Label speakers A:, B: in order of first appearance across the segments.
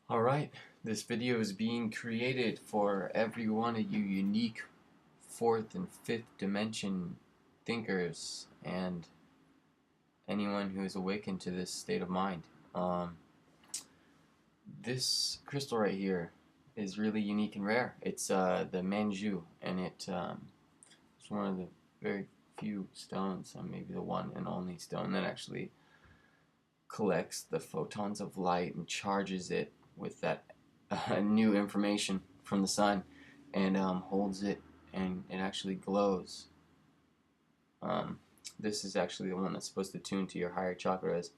A: Alright, this video is being created for every one of you unique fourth and fifth dimension thinkers and anyone who is awakened to this state of mind. This crystal right here is really unique and rare. It's the Manju, and it's one of the very few stones, maybe the one and only stone that actually collects the photons of light and charges it with that new information from the sun, and holds it, and it actually glows. This is actually the one that's supposed to tune to your higher chakras,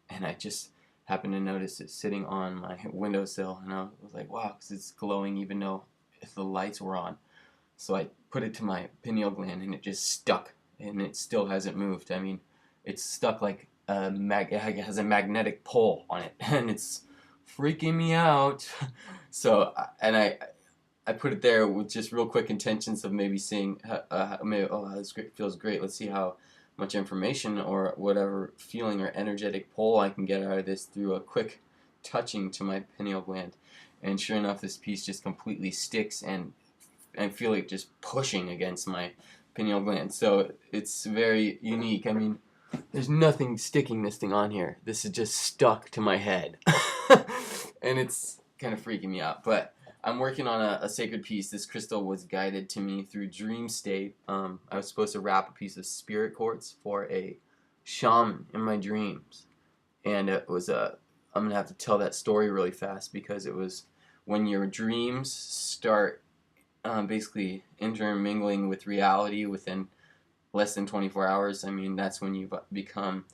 A: and I just happened to notice it sitting on my windowsill, and I was like, wow, because it's glowing even though if the lights were on. So I put it to my pineal gland, and it just stuck, and it still hasn't moved. I mean, it's stuck like it has a magnetic pole on it, and it's freaking me out. So, and I put it there with just real quick intentions of maybe seeing, maybe, oh, this feels great. Let's see how much information or whatever feeling or energetic pull I can get out of this through a quick touching to my pineal gland. And sure enough, this piece just completely sticks, and I feel it just pushing against my pineal gland. So it's very unique. I mean, there's nothing sticking this thing on here. This is just stuck to my head. And it's kind of freaking me out. But I'm working on a sacred piece. This crystal was guided to me through dream state. I was supposed to wrap a piece of spirit quartz for a shaman in my dreams. And it was I'm going to have to tell that story really fast, because it was when your dreams start basically intermingling with reality within less than 24 hours. I mean, that's when you've become,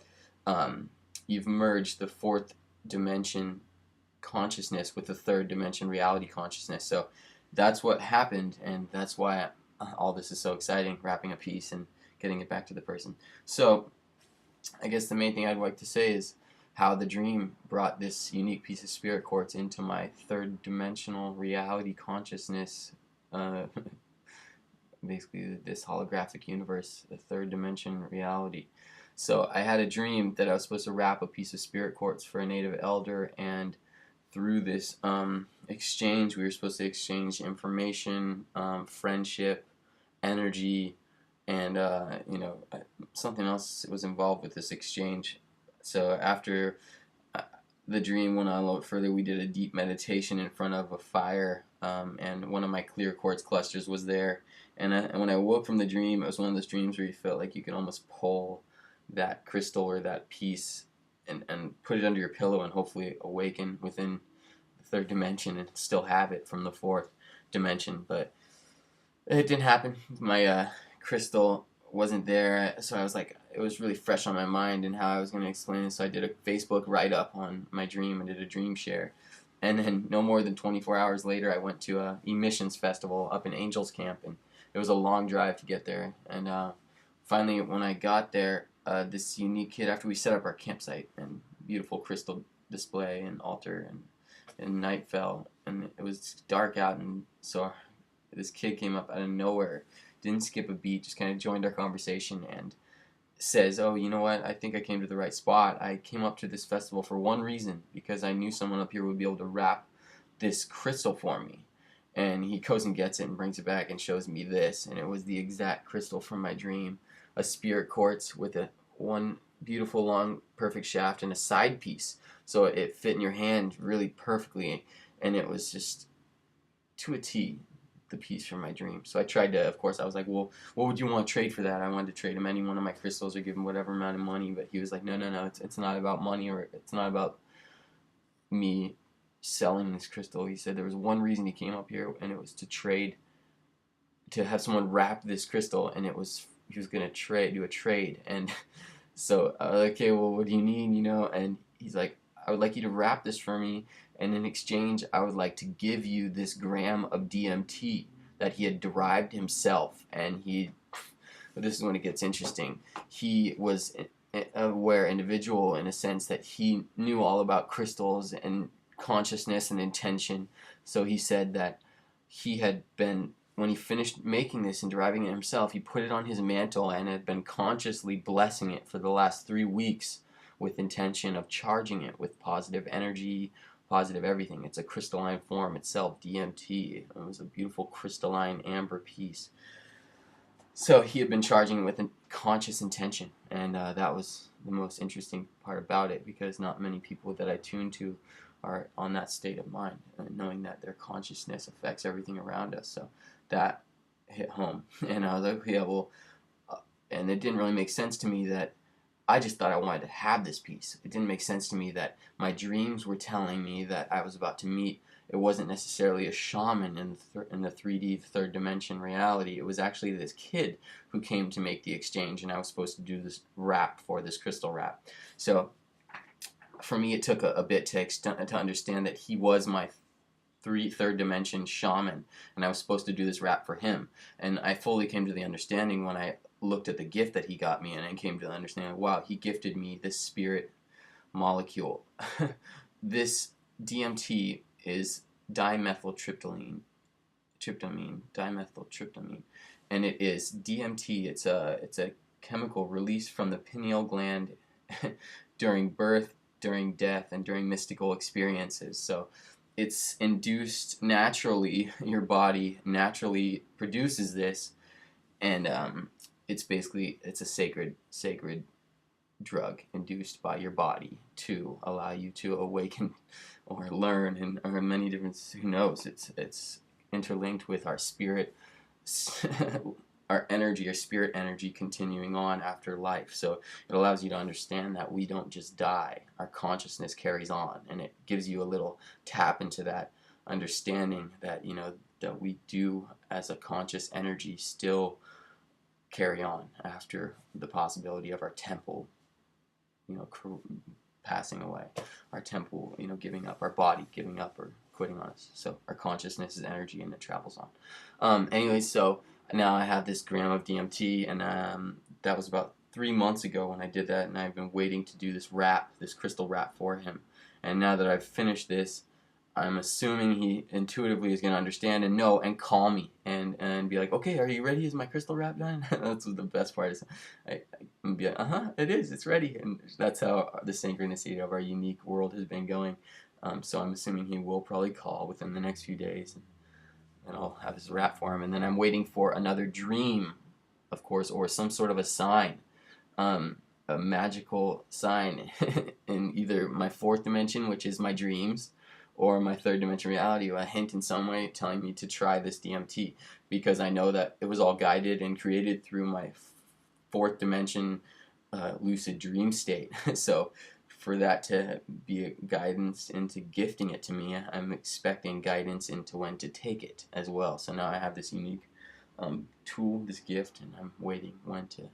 A: you've merged the fourth dimension consciousness with the third dimension reality consciousness. So that's what happened, and that's why all this is so exciting, wrapping a piece and getting it back to the person. So I guess the main thing I'd like to say is how the dream brought this unique piece of spirit quartz into my third dimensional reality consciousness, basically this holographic universe, the third dimension reality. So I had a dream that I was supposed to wrap a piece of spirit quartz for a native elder, and through this exchange, we were supposed to exchange information, friendship, energy, and something else was involved with this exchange. So after the dream went on a little further, we did a deep meditation in front of a fire, and one of my clear quartz clusters was there. And when I woke from the dream, it was one of those dreams where you felt like you could almost pull that crystal or that piece and put it under your pillow and hopefully awaken within the third dimension and still have it from the fourth dimension. But it didn't happen. My crystal wasn't there, so I was like, it was really fresh on my mind and how I was going to explain it. So I did a Facebook write-up on my dream and did a dream share. And then no more than 24 hours later, I went to a emissions festival up in Angels Camp, and it was a long drive to get there. And finally, when I got there, this unique kid, after we set up our campsite and beautiful crystal display and altar, and night fell, and it was dark out, and so this kid came up out of nowhere, didn't skip a beat, just kind of joined our conversation and says, oh, you know what, I think I came to the right spot. I came up to this festival for one reason, because I knew someone up here would be able to wrap this crystal for me. And he goes and gets it and brings it back and shows me this, and it was the exact crystal from my dream, a spirit quartz with a one beautiful long perfect shaft and a side piece, so it fit in your hand really perfectly, and it was just to a T the piece from my dream. So I tried to, of course, I was like, well, what would you want to trade for that? I wanted to trade him any one of my crystals or give him whatever amount of money, but he was like, no, it's not about money, or it's not about me selling this crystal. He said there was one reason he came up here, and it was to trade, to have someone wrap this crystal, and it was, he was going to do a trade. And so I was like, okay, well, what do you need, and he's like, I would like you to wrap this for me, and in exchange, I would like to give you this gram of DMT that he had derived himself. And this is when it gets interesting, he was an aware individual in a sense that he knew all about crystals and consciousness and intention. So he said that he had been, when he finished making this and deriving it himself, he put it on his mantle and had been consciously blessing it for the last 3 weeks with intention of charging it with positive energy, positive everything. It's a crystalline form itself, DMT. It was a beautiful crystalline amber piece. So he had been charging with a conscious intention, and that was the most interesting part about it, because not many people that I tune to are on that state of mind, knowing that their consciousness affects everything around us. So that hit home, and I was like, yeah, well, and it didn't really make sense to me that I just thought I wanted to have this piece. It didn't make sense to me that my dreams were telling me that I was about to meet. It wasn't necessarily a shaman in the 3D third dimension reality. It was actually this kid who came to make the exchange, and I was supposed to do this wrap for this crystal wrap. So for me, it took a bit to understand that he was my third dimension shaman, and I was supposed to do this wrap for him. And I fully came to the understanding when I looked at the gift that he got me, and I came to the understanding, wow, he gifted me this spirit molecule. This DMT is dimethyltryptamine, dimethyltryptamine, and it is DMT. It's a chemical released from the pineal gland during birth, during death, and during mystical experiences. So it's induced naturally. Your body naturally produces this, and it's a sacred drug induced by your body to allow you to awaken or learn, or many different, who knows, it's interlinked with our spirit, our energy, our spirit energy continuing on after life. So it allows you to understand that we don't just die, our consciousness carries on, and it gives you a little tap into that understanding that, that we do as a conscious energy still carry on after the possibility of our temple, passing away, our temple, giving up, our body giving up or quitting on us. So our consciousness is energy, and it travels on. Anyway, so now I have this gram of DMT, and that was about 3 months ago when I did that, and I've been waiting to do this crystal wrap for him. And now that I've finished this, I'm assuming he intuitively is going to understand and know and call me and be like, okay, are you ready? Is my crystal wrap done? That's what the best part is. I'm be like, it is, it's ready. And that's how the synchronicity of our unique world has been going. So I'm assuming he will probably call within the next few days, and I'll have his wrap for him. And then I'm waiting for another dream, of course, or some sort of a sign, a magical sign in either my fourth dimension, which is my dreams, or my third dimension reality, a hint in some way telling me to try this DMT, because I know that it was all guided and created through my fourth dimension lucid dream state. So for that to be a guidance into gifting it to me, I'm expecting guidance into when to take it as well. So now I have this unique tool, this gift, and I'm waiting when to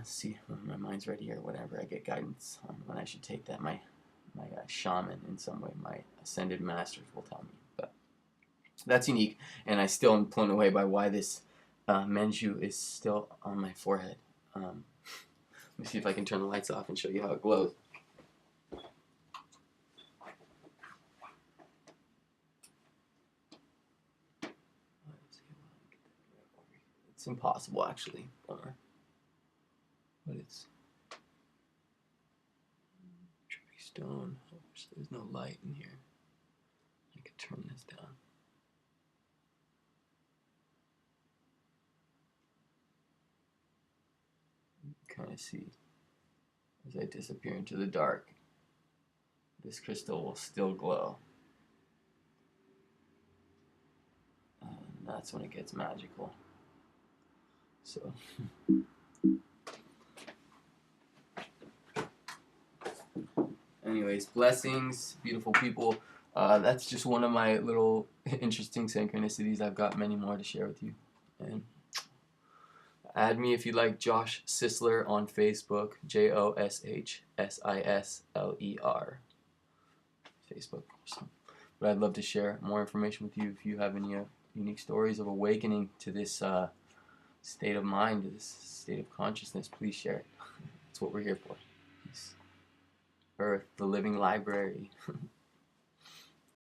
A: see when my mind's ready or whatever. I get guidance on when I should take that. My shaman in some way, my ascended masters will tell me. But that's unique, and I still am blown away by why this Menju is still on my forehead. Let me see if I can turn the lights off and show you how it glows. It's impossible, actually, but it's stone. I wish there's no light in here. I could turn this down. Kind of see as I disappear into the dark, this crystal will still glow. And that's when it gets magical. So anyways, blessings, beautiful people. That's just one of my little interesting synchronicities. I've got many more to share with you. And add me if you like, Josh Sisler on Facebook, JoshSisler, Facebook. But I'd love to share more information with you if you have any unique stories of awakening to this state of mind, to this state of consciousness. Please share it. That's what we're here for. Peace. Earth, the living library.